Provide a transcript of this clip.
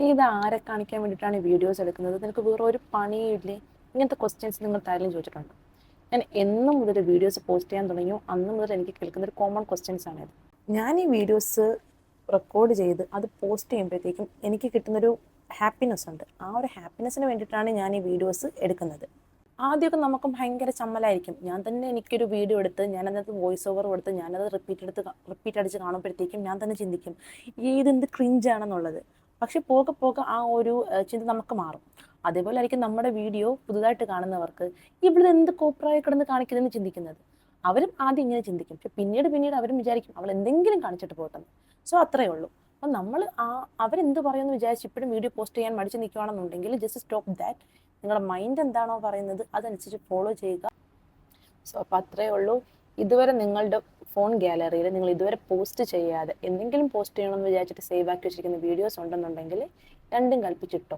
നീ ഇത് ആരെ കാണിക്കാൻ വേണ്ടിയിട്ടാണ് ഈ വീഡിയോസ് എടുക്കുന്നത്? നിനക്ക് വേറെ ഒരു പണിയില്ലേ? ഇങ്ങനത്തെ ക്വസ്റ്റ്യൻസ് നിങ്ങൾ ആരെങ്കിലും ചോദിച്ചിട്ടുണ്ടോ? ഞാൻ എന്നും മുതൽ വീഡിയോസ് പോസ്റ്റ് ചെയ്യാൻ തുടങ്ങിയോ അന്ന് മുതൽ എനിക്ക് കേൾക്കുന്ന ഒരു കോമൺ ക്വസ്റ്റ്യൻസ് ആണിത്. ഞാൻ ഈ വീഡിയോസ് റെക്കോർഡ് ചെയ്ത് അത് പോസ്റ്റ് ചെയ്യുമ്പോഴത്തേക്കും എനിക്ക് കിട്ടുന്നൊരു ഹാപ്പിനെസ് ഉണ്ട്. ആ ഒരു ഹാപ്പിനെസ്സിന് വേണ്ടിയിട്ടാണ് ഞാൻ ഈ വീഡിയോസ് എടുക്കുന്നത്. ആദ്യമൊക്കെ നമുക്ക് ഭയങ്കര ചമ്മലായിരിക്കും. ഞാൻ തന്നെ എനിക്കൊരു വീഡിയോ എടുത്ത് ഞാനതിനകത്ത് വോയിസ് ഓവർ കൊടുത്ത് ഞാനത് റിപ്പീറ്റ് അടിച്ച് കാണുമ്പോഴത്തേക്കും ഞാൻ തന്നെ ചിന്തിക്കും ഇതെന്ത് ക്രിഞ്ചാണെന്നുള്ളത്. പക്ഷെ പോകെ പോകെ ആ ഒരു ചിന്ത നമുക്ക് മാറും. അതേപോലെ ആയിരിക്കും നമ്മുടെ വീഡിയോ പുതുതായിട്ട് കാണുന്നവർക്ക് ഇവിടെ എന്ത് കോപ്രായി കിടന്ന് കാണിക്കുന്നതെന്ന് ചിന്തിക്കുന്നത്. അവരും ആദ്യം ഇങ്ങനെ ചിന്തിക്കും. പക്ഷെ പിന്നീട് അവരും വിചാരിക്കും അവൾ എന്തെങ്കിലും കാണിച്ചിട്ട് പോട്ടെന്ന്. സോ അത്രയേ ഉള്ളൂ. അപ്പം നമ്മൾ അവരെന്ത് പറയുമെന്ന് വിചാരിച്ച് ഇപ്പോഴും വീഡിയോ പോസ്റ്റ് ചെയ്യാൻ മടിച്ച് നിൽക്കുകയാണെന്നുണ്ടെങ്കിൽ ജസ്റ്റ് സ്റ്റോപ്പ് ദാറ്റ്. നിങ്ങളുടെ മൈൻഡ് എന്താണോ പറയുന്നത് അതനുസരിച്ച് ഫോളോ ചെയ്യുക. സോ അപ്പോൾ അത്രയേ ഉള്ളൂ. ഇതുവരെ നിങ്ങളുടെ ഫോൺ ഗാലറിയിൽ നിങ്ങൾ ഇതുവരെ പോസ്റ്റ് ചെയ്യാതെ എന്തെങ്കിലും പോസ്റ്റ് ചെയ്യണമെന്ന് വിചാരിച്ചിട്ട് സേവ് ആക്കി വെച്ചിരിക്കുന്ന വീഡിയോസ് ഉണ്ടെന്നുണ്ടെങ്കിൽ രണ്ടും കൽപ്പിച്ചിട്ടോ.